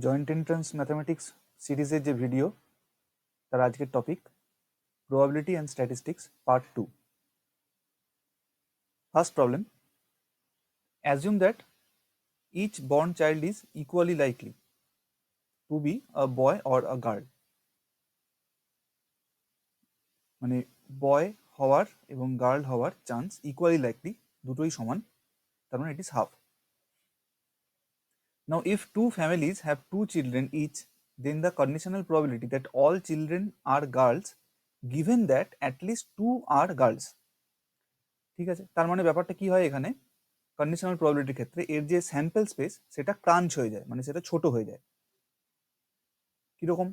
Joint entrance mathematics সিরিজের যে video তার আজকের topic probability and statistics part 2। First problem, assume that each born child is equally likely to be a boy or a girl. মানে boy হওয়ার এবং girl হওয়ার chance equally likely, দুটোই সমান, তার মানে it is half. Now, if two families have two children each, then the conditional probability that all children are girls, given that at least two are girls. ঠিক আছে, তার মানে ব্যাপারটা কি হয় এখানে, কন্ডিশনাল প্রবাবিলিটির ক্ষেত্রে এর যে স্যাম্পল স্পেস সেটা ক্রাঞ্চ হয়ে যায়, মানে সেটা ছোট হয়ে যায়। কিরকম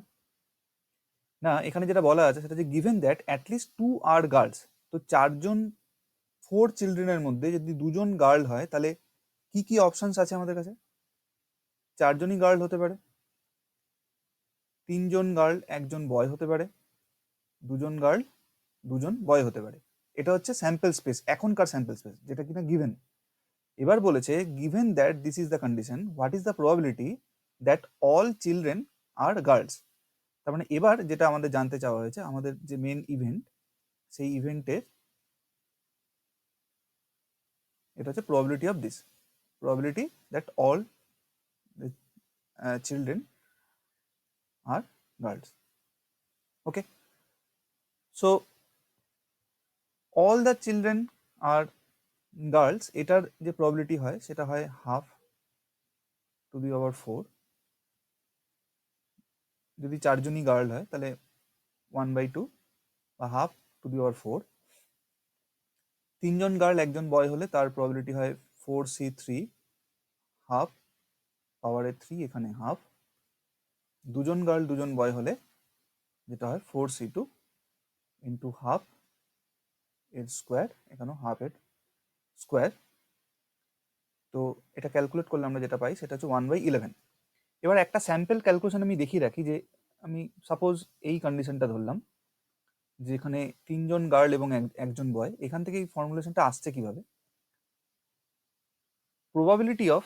না, এখানে যেটা বলা আছে সেটা যে given that at least two are girls. তো চারজন 4 চিলড্রেনের মধ্যে যদি দুজন গার্ল হয় তাহলে কি কি অপশনস আছে আমাদের কাছে? চারজনই গার্ল হতে পারে, তিনজন গার্ল একজন বয় হতে পারে, দুজন গার্ল দুজন বয় হতে পারে। এটা হচ্ছে স্যাম্পল স্পেস, এখনকার স্যাম্পল স্পেস যেটা কিনা গিভেন। এবার বলেছে given that this is the condition, what is the probability that all children are girls. তার মানে এবার যেটা আমাদের জানতে চাওয়া হয়েছে, আমাদের যে মেন ইভেন্ট, সেই ইভেন্টের এটা হচ্ছে probability of this, probability that all children are girls. Okay, so all the children are girls, এটার যে প্রবাবিলিটি হয় সেটা হয় হাফ টু দি পাওয়ার 4। যদি চারজনই গার্ল হয় তাহলে 1/2 বা হাফ টু দি পাওয়ার 4। তিনজন গার্ল একজন বয় হলে তার প্রবাবিলিটি হয় 4c3 হাফ পাওয়ারে 3, এখানে হাফ। দুজন গার্ল দুজন বয় হলে যেটা হয় 4c2 ইন্টু হাফ এর স্কোয়ার, এখানেও হাফ এর স্কোয়ার। তো এটা ক্যালকুলেট করলে আমরা যেটা পাই সেটা হচ্ছে 1/11। এবার একটা স্যাম্পল ক্যালকুলেশন আমি দেখিয়ে রাখি, যে আমি সাপোজ এই কন্ডিশনটা ধরলাম যেখানে তিনজন গার্ল এবং একজন বয়। এখান থেকে এই ফর্মুলেশনটা আসছে কিভাবে, probability of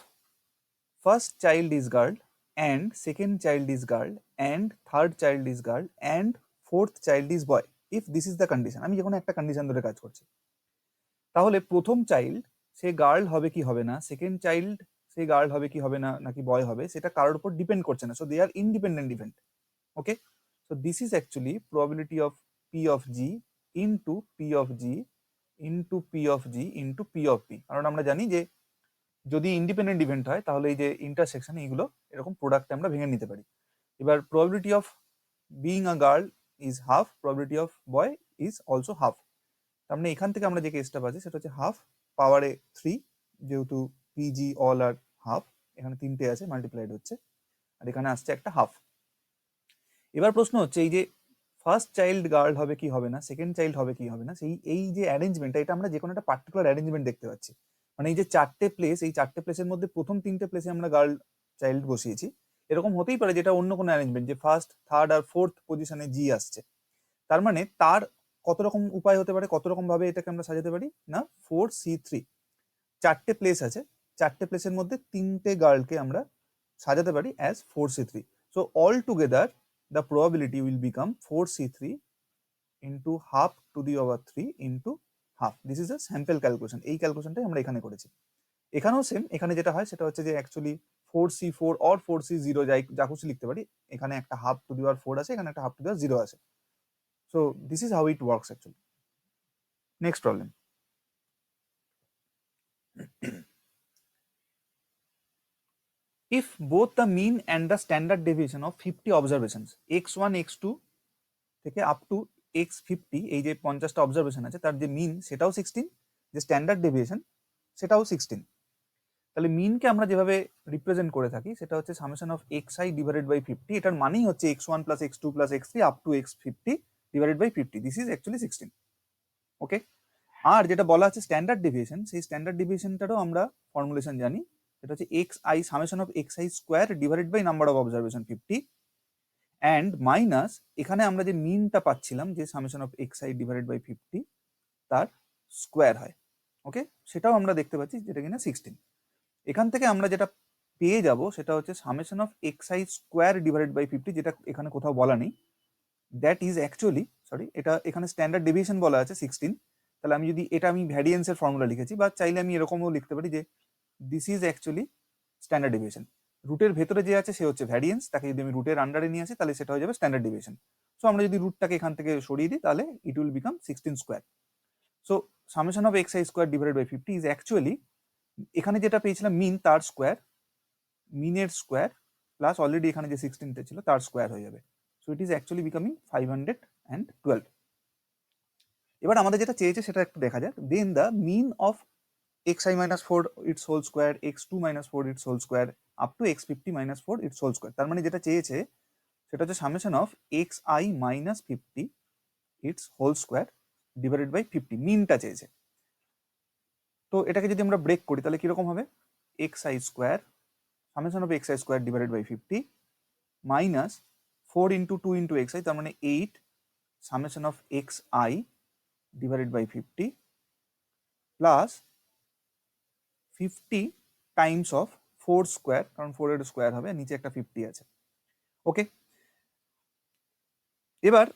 first child is girl and second child is girl and third child is girl and fourth child is boy if this is the condition। আমি যখন একটা কন্ডিশন ধরে কাজ করছি, তাহলে প্রথম চাইল্ড সে গার্ল হবে কি হবে না, সেকেন্ড চাইল্ড সে গার্ল হবে কি হবে না, নাকি বয় হবে, সেটা কারোর উপর ডিপেন্ড করছে না। So they are independent event. Okay, so this is actually probability of P of G into P of G into P of G into P of P. কারণ আমরা জানি যে যদি ইন্ডিপেন্ডেন্ট ইভেন্ট হয় তাহলে এই যে ইন্টারসেকশন, এইগুলো এরকম প্রোডাক্টে আমরা ভেঙে নিতে পারি। এবার probability of being a girl is half, probability of boy is also half. তার মানে এখান থেকে আমরা যে কেসটা পাচ্ছি সেটা হচ্ছে হাফ পাওয়ারে 3, যেহেতু পিজি অল আর হাফ, এখানে তিনটে আছে মাল্টিপ্লাইড হচ্ছে, আর এখানে আসছে একটা হাফ। এবার প্রশ্ন হচ্ছে এই যে ফার্স্ট চাইল্ড গার্ল হবে কি হবে না, সেকেন্ড চাইল্ড হবে কি হবে না, এই যে অ্যারেঞ্জমেন্টটা, এটা আমরা যে কোনো একটা পার্টিকুলার অ্যারেঞ্জমেন্ট দেখতে পাচ্ছি। মানে এই যে চারটে প্লেস, এই চারটে প্লেসের মধ্যে প্রথম তিনটে প্লেসে আমরা গার্ল চাইল্ড বসিয়েছি। এরকম হতেই পারে যেটা অন্য কোনো অ্যারেঞ্জমেন্ট, যে ফার্স্ট থার্ড আর ফোর্থ পজিশনে জি আসছে। তার মানে তার কত রকম উপায় হতে পারে, কত রকম ভাবে এটাকে আমরা সাজাতে পারি না, 4c3 চারটে প্লেস আছে, চারটে প্লেসের মধ্যে তিনটে গার্লকে আমরা সাজাতে পারি as 4c3। So all together the probability will become 4c3 into half to the power 3 into half. This is a sample calculation. এই ক্যালকুলেশনটাই আমরা এখানে করেছি। এখানেও সেম, এখানে যেটা হয় সেটা হচ্ছে যে অ্যাকচুয়ালি 4c4 অর 4c0 যা খুশি লিখতে পারি। এখানে একটা হাফ টু দি পাওয়ার 4 আছে, এখানে একটা হাফ টু দি পাওয়ার 0 আছে। So this is how it works actually. Next problem, if both the mean and the standard deviation of 50 observations x1 x2 থেকে আপ টু x50, এই যে 50টা অবজারভেশন আছে তার যে মিন সেটাও 16, যে স্ট্যান্ডার্ড ডেভিয়েশন সেটাও 16, তাহলে মিনকে আমরা যেভাবে রিপ্রেজেন্ট করে থাকি সেটা হচ্ছে summation of xi divided by 50। এটার মানেই হচ্ছে x1 plus x2 plus x3 up to x50 divided by 50। This is actually 16। Okay, আর যেটা বলা আছে স্ট্যান্ডার্ড ডেভিয়েশন, সেই স্ট্যান্ডার্ড ডেভিয়েশনটারও আমরা ফর্মুলেশন জানি, সেটা হচ্ছে xi summation of xi square divided by number of observation 50 and minus এখানে আমরা যে মিনটা পাচ্ছিলাম যে summation of xi divided by 50 তার স্কোয়ার হয়। ওকে, সেটাও আমরা দেখতে পাচ্ছি যেটা কিনা 16। এখান থেকে আমরা যেটা পেয়ে যাব সেটা হচ্ছে summation of xi square divided by 50, যেটা এখানে কোথাও বলা নেই। দ্যাট ইজ অ্যাকচুয়ালি, সরি, এটা এখানে স্ট্যান্ডার্ড ডেভিয়েশন বলা আছে 16। তাহলে আমি যদি এটা আমি ভ্যারিয়েন্সের ফর্মুলা লিখেছি, বা চাইলে আমি এরকমও লিখতে পারি যে this is actually standard deviation. রুটের ভেতরে যে আছে সে হচ্ছে ভ্যারিয়েন্স, তাকে যদি আমি রুটের আন্ডারে নিয়ে আসি তাহলে সেটা হয়ে যাবে স্ট্যান্ডার্ড ডেভিয়েশন। সো আমরা যদি রুটটাকে এখান থেকে সরিয়ে দিই তাহলে it will become 16 square. So summation of xi square divided by 50 is actually, এখানে যেটা পেয়েছিলাম মিন তার স্কোয়ার, মিনের স্কোয়ার প্লাস অলরেডি এখানে যে 16টা ছিল তার স্কোয়ার হয়ে যাবে। So it is actually becoming 512। এবার আমাদের যেটা চেয়েছে সেটা একটু দেখা যাক। Then the mean of xi minus 4 its whole square, x2 minus 4 its whole square up to x50 minus 4 its whole square। তার মানে যেটা চেয়েছে সেটা হচ্ছে summation of xi minus 50 its whole square divided by 50, মিনটা চেয়েছে। তো এটাকে যদি আমরা ব্রেক করি তাহলে কিরকম হবে? xi square summation of xi square divided by 50 minus 4 into 2 into xi, তার মানে 8 summation of xi divided by 50 plus 50 times of 4 square, কারণ 4 এর স্কোয়ার হবে, নিচে একটা 50 আছে। ওকে, এবার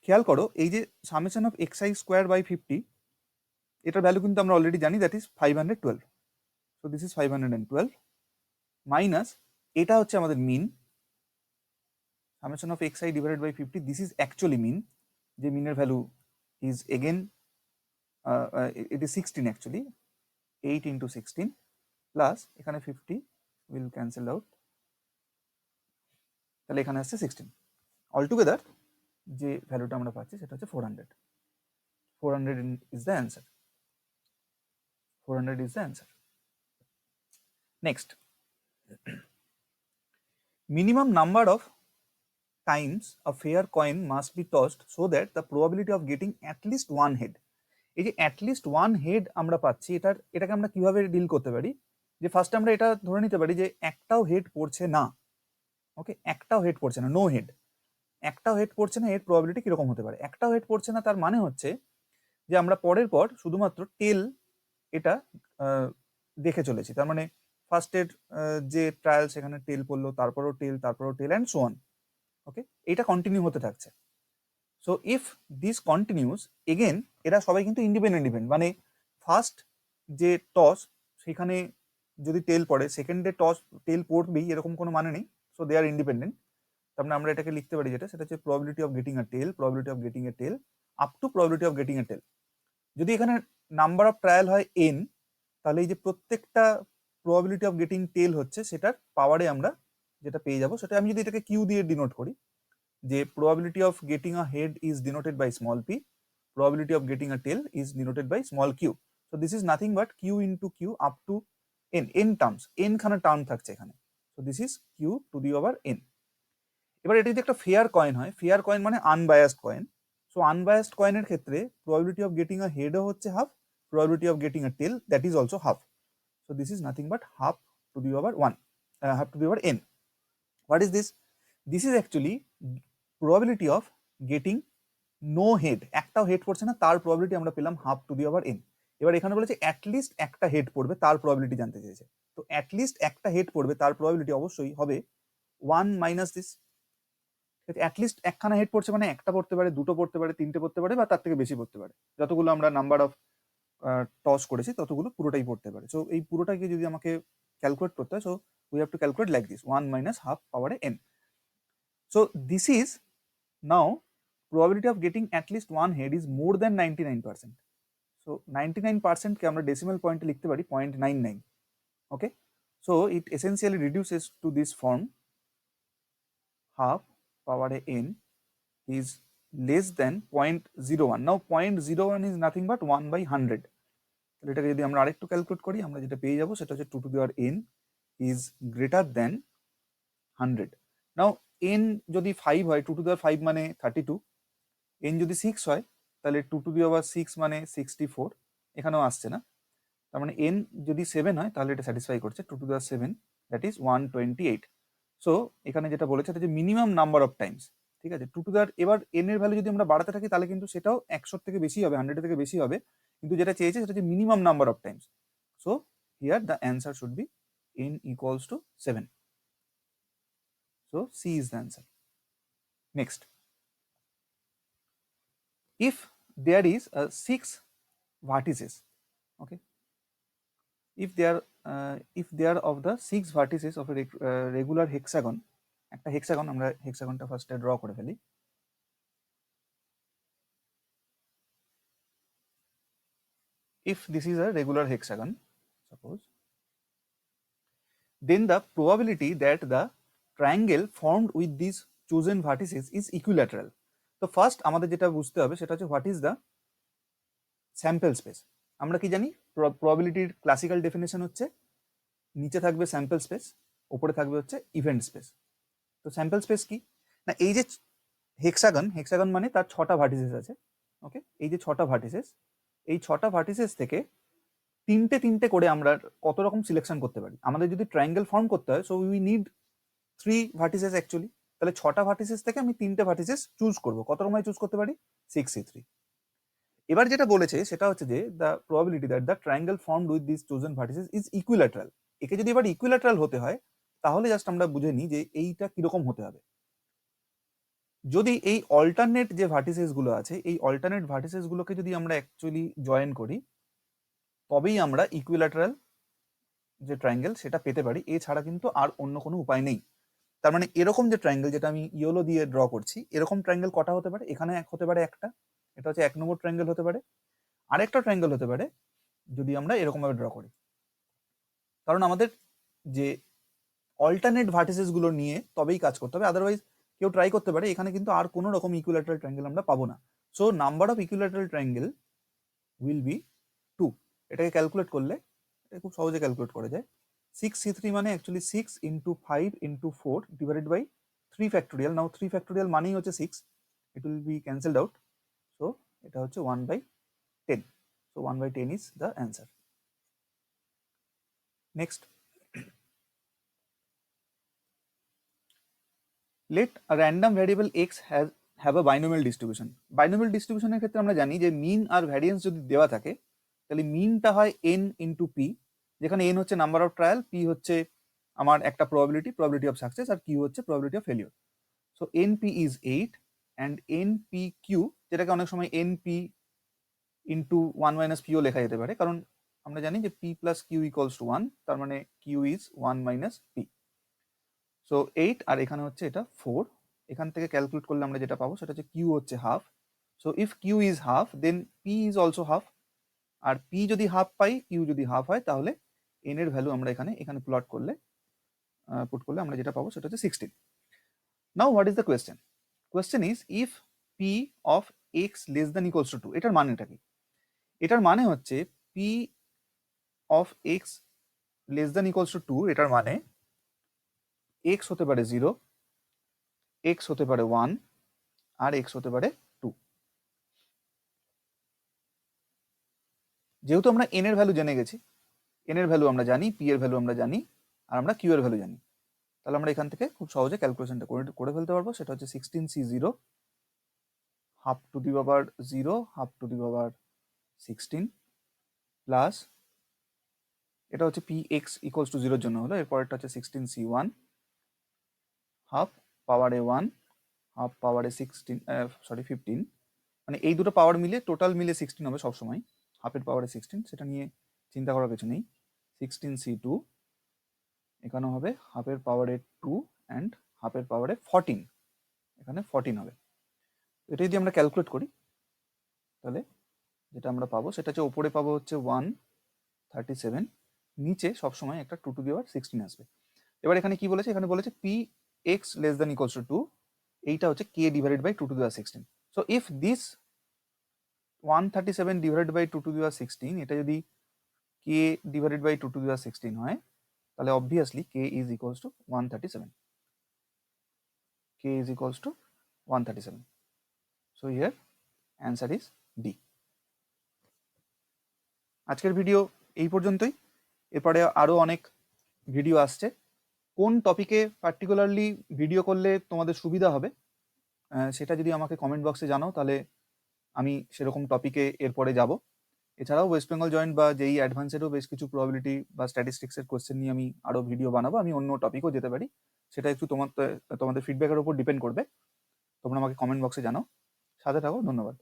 খেয়াল করো এই যে summation of xi square by 50, এটার ভ্যালু কিন্তু আমরা অলরেডি জানি, that is 512। So this is 512 minus এটা হচ্ছে আমাদের mean, summation of xi divided by 50, this is actually mean, যে মিনের value is again it is 16 actually, 8 into 16 plus এখানে 50 উইল ক্যান্সেল আউট, তাহলে এখানে আসছে 16। অল টুগেদার যে ভ্যালুটা আমরা পাচ্ছি সেটা হচ্ছে 400। 400 is the answer. 400 is the answer. Next, minimum number of times a fair coin must be tossed so that the probability of getting at least one head, এই যে at least one head আমরা পাচ্ছি, এটাকে আমরা কিভাবে deal করতে পারি? যে ফার্স্ট আমরা এটা ধরে নিতে পারি যে একটাও হেড পড়ছে না। ওকে, একটাও হেড পড়ছে না, নো হেড, একটাও হেড পড়ছে না, এর প্রবাবিলিটি কিরকম হতে পারে? একটাও হেড পড়ছে না তার মানে হচ্ছে যে আমরা পরের পর শুধুমাত্র টেল এটা দেখে চলেছি। তার মানে ফার্স্টের যে ট্রায়াল সেখানে টেল পড়লো, তারপরও টেল অ্যান্ড সো অন। ওকে, এটা কন্টিনিউ হতে থাকছে। So if this continuous, again এরা সবাই কিন্তু ইন্ডিপেন্ডেন্ট ইভেন্ট, মানে ফার্স্ট যে টস সেখানে যদি টেল পড়ে, সেকেন্ডে টস টেল পড়বেই এরকম কোনো মানে নেই। So they are independent. তার মানে আমরা এটাকে লিখতে পারি যেটা, সেটা হচ্ছে probability of getting a tail, probability of getting a tail up to probability of getting a tail. যদি এখানে নাম্বার অফ ট্রায়াল হয় n, তাহলে এই যে প্রত্যেকটা প্রবাবিলিটি অফ গেটিং টেল হচ্ছে সেটার পাওয়ারে আমরা যেটা পেয়ে যাবো, সেটা আমি যদি এটাকে কিউ দিয়ে ডিনোট করি, যে probability of getting a head is denoted by small p, probability of getting a tail is denoted by small q. So this is nothing but q into q up to n terms, n খানা term থাকছে এখানে। So this is q to the power n। এবার এটা যদি একটা fair coin হয়, fair coin মানে unbiased coin. So unbiased কয়েনের ক্ষেত্রে probability of getting a head হচ্ছে half, probability of getting a tail that is also half. So this is nothing but half to the power 1, half to the power n. What is this? This is actually probability of getting no head, একটাও head পড়ছে না তার probability আমরা পেলাম have to the power n। এবার এখানে বলেছে at least একটা হেড পড়বে তার প্রবাবিলিটি জানতে চেয়েছে। তো অ্যাটলিস্ট একটা হেড পড়বে তার প্রবাবিলিটি অবশ্যই হবে 1 মাইনাস দিস। অ্যাটলিস্ট একখানা হেড পড়ছে মানে একটা পড়তে পারে, দুটো পড়তে পারে, তিনটে পড়তে পারে, বা তার থেকে বেশি পড়তে পারে। যতগুলো আমরা নাম্বার অফ টস করেছি ততগুলো পুরোটাই পড়তে পারে। সো এই পুরোটাকে যদি আমাকে ক্যালকুলেট করতে হয়, so we have to calculate like this, 1 minus half পাওয়ারে n. So this is now probability of getting at least one head is more than 99%. So 99% কে আমরা decimal point এ লিখতে পারি 0.99. Okay, so it essentially reduces to this form, half power n is less than 0.01. Now 0.01 is nothing but 1 by 100. তাহলে এটাকে যদি আমরা আরেকটু calculate করি, আমরা যেটা পেয়ে যাবো সেটা হচ্ছে 2 to the power n is greater than 100. Now n যদি 5 হয়, 2 to the power 5 মানে 32, n যদি 6 হয় তাহলে 2 to the power 6 মানে 64, এখানেও আসছে না। তার মানে n যদি 7 হয় তাহলে এটা স্যাটিসফাই করছে, 2 to the power 7 that is 128। So এখানে যেটা বলেছে এটা যে মিনিমাম নাম্বার অফ টাইমস, ঠিক আছে, 2 to the power, এবার n এর ভ্যালু যদি আমরা বাড়াতে থাকি তাহলে কিন্তু সেটাও 100 থেকে বেশি হবে, 100 থেকে বেশি হবে, কিন্তু যেটা চেয়েছে সেটা হচ্ছে minimum number of Times. So here the answer should be n equals to 7. So C is the answer. Next, if there is a 6 vertices, okay, if they are of the 6 vertices of a regular hexagon, একটা hexagon, আমরা হেক্সাগনটা ফার্স্টে draw করে ফেলি। If this is a regular hexagon, suppose, then the probability that the triangle formed with these chosen vertices is equilateral. তো first আমাদের যেটা বুঝতে হবে সেটা হচ্ছে what is the sample space. আমরা কি জানি প্রবাবিলিটির ক্লাসিক্যাল ডেফিনেশন হচ্ছে নিচে থাকবে স্যাম্পল স্পেস, উপরে থাকবে হচ্ছে ইভেন্ট স্পেস। তো স্যাম্পল স্পেস কি না, এই যে হেক্সাগন মানে তার 6টা ভার্টিসেস আছে, ওকে, এই যে 6টা ভার্টিসেস, এই 6টা ভার্টিসেস থেকে তিনটে করে আমরা কত রকম সিলেকশন করতে পারি। আমাদের যদি ট্রায়াঙ্গেল ফর্ম করতে হয়, so we need 3 vertices actually. তাহলে 6টা ভার্টিসেস থেকে আমি 3টে ভার্টিসেস চুজ করব। কত রকমের চুজ করতে পারি? 6C3। এবার যেটা বলেছে সেটা হচ্ছে যে the probability that the triangle formed with this chosen vertices is equilateral. একে যদি এবার ইকুইল্যাটারাল হতে হয় তাহলে জাস্ট আমরা বুঝে নিই যে এইটা কিরকম হতে হবে। যদি এই অল্টারনেট যে ভার্টিসেস গুলো আছে, এই অল্টারনেট ভার্টিসেস গুলোকে যদি আমরা অ্যাকচুয়ালি জয়েন করি, তবেই আমরা ইকুইল্যাটারাল যে ট্রায়াঙ্গেল সেটা পেতে পারি। এছাড়া কিন্তু আর অন্য কোনো উপায় নেই। তার মানে এরকম যে ট্রায়াঙ্গেল যেটা আমি ইয়েলো দিয়ে ড্র করছি, এরকম ট্রায়াঙ্গেল কটা হতে পারে? এখানে হতে পারে একটা, এটা হচ্ছে 1 নম্বর ট্রায়াঙ্গেল হতে পারে। আরেকটা ট্রায়াঙ্গেল হতে পারে যদি আমরা এরকম ভাবে ড্র করি, কারণ আমাদের যে অল্টারনেট ভার্টিসেস গুলো নিয়ে তবেই কাজ করতে হবে। আদারওয়াইজ কেউ ট্রাই করতে পারে, এখানে কিন্তু আর কোনো রকম ইকুইল্যাটারাল ট্রায়াঙ্গেল আমরা পাবো না। So number of equilateral triangle will be 2। এটাকে ক্যালকুলেট করলে খুব সহজে ক্যালকুলেট করা যায়। 6C3 মানে actually 6 into 5 into 4 divided by 3 factorial. Now 3 factorial মানেই হচ্ছে 6, it will be cancelled out. So এটা হচ্ছে 1/10। So 1/10 is the answer. Next, let a random variable x have a binomial distribution. Binomial distribution এর ক্ষেত্রে আমরা জানি যে মিন আর ভ্যারিয়েন্স যদি দেওয়া থাকে তাহলে মিনটা হয় n ইন্টু p, যেখানে n হচ্ছে নাম্বার অফ ট্রায়াল, p হচ্ছে আমার একটা probability of success, R q হচ্ছে probability of failure. So np is 8 and npq, যেটাকে অনেক সময় np ইন্টু 1 minus p ও লেখা যেতে পারে, কারণ আমরা জানি যে p plus q equals to 1, তার মানে q is 1 minus p. So 8 আর এখানে হচ্ছে এটা 4। এখান থেকে ক্যালকুলেট করলে আমরা যেটা পাবো সেটা হচ্ছে q হচ্ছে half. So if q is half then p is also half, আর p যদি হাফ পাই, q যদি হাফ হয়, তাহলে n এর ভ্যালু আমরা এখানে প্লট করলে পুট করলে আমরা যেটা পাবো সেটা হচ্ছে 16। Now what is the question? Question is if p of x less than equals to 2। এটার মানেটা কি? এটার মানে হচ্ছে p of x less than equals to 2, এটার মানে x হতে পারে 0, x হতে পারে 1, আর x হতে পারে 2। যেহেতু আমরা n এর ভ্যালু জেনে গেছি, n এর ভ্যালু আমরা জানি, p এর ভ্যালু আমরা জানি, আর আমরা q এর ভ্যালু জানি, তাহলে আমরা এখান থেকে খুব সহজে ক্যালকুলেশনটা করে ফেলতে পারবো। সেটা হচ্ছে 16C0 have to the power 0 have to the power 16 plus, এটা হচ্ছে px ইকুয়ালস টু 0 এর জন্য হলো, এরপরেরটা হচ্ছে 16C1 হাফ পাওয়ারে 1 হাফ পাওয়ারে 15, মানে এই দুটো পাওয়ার মিলে টোটাল মিলে 16 হবে সবসময়, হাফের পাওয়ারে 16, সেটা নিয়ে চিন্তা করার কিছু নেই। 16C2 এখানে হবে হাফের পাওয়ারে 2 অ্যান্ড হাফের পাওয়ারে 14, এখানে 14 হবে। এটা যদি আমরা ক্যালকুলেট করি তাহলে যেটা আমরা পাবো সেটা হচ্ছে ওপরে পাবো হচ্ছে 137, নিচে সবসময় একটা 2 টু দি পাওয়ার 16 আসবে। এবার এখানে কি বলেছে? এখানে বলেছে p x less than equals to 2, এইটা হচ্ছে k divided by 2 to the power 16। So if this 137 divided by 2 to the power 16, এটা যদি k divided by 2 to the power 16 হয়, তাহলে obviously k is equals to 137, k is equals to 137। So here answer is D. আজকের video এই পর্যন্তই, এরপরে আরও অনেক ভিডিও আসছে। কোন টপিকে পার্টিকুলারলি ভিডিও করলে তোমাদের সুবিধা হবে সেটা যদি আমাকে কমেন্ট বক্সে জানাও, তাহলে আমি সেরকম টপিকে এরপরে যাব। এছাড়াও ওয়েস্ট বেঙ্গল জয়েন্ট বা যেই অ্যাডভান্সেরও বেশ কিছু প্রবাবিলিটি বা স্ট্যাটিস্টিক্সের কোয়েশ্চেন নিয়ে আমি আরো ভিডিও বানাবো, আমি অন্য টপিকও যেতে পারি, সেটা একটু তোমাদের ফিডব্যাকের উপর ডিপেন্ড করবে। তোমরা আমাকে কমেন্ট বক্সে জানাও। সাথে থাকো, ধন্যবাদ।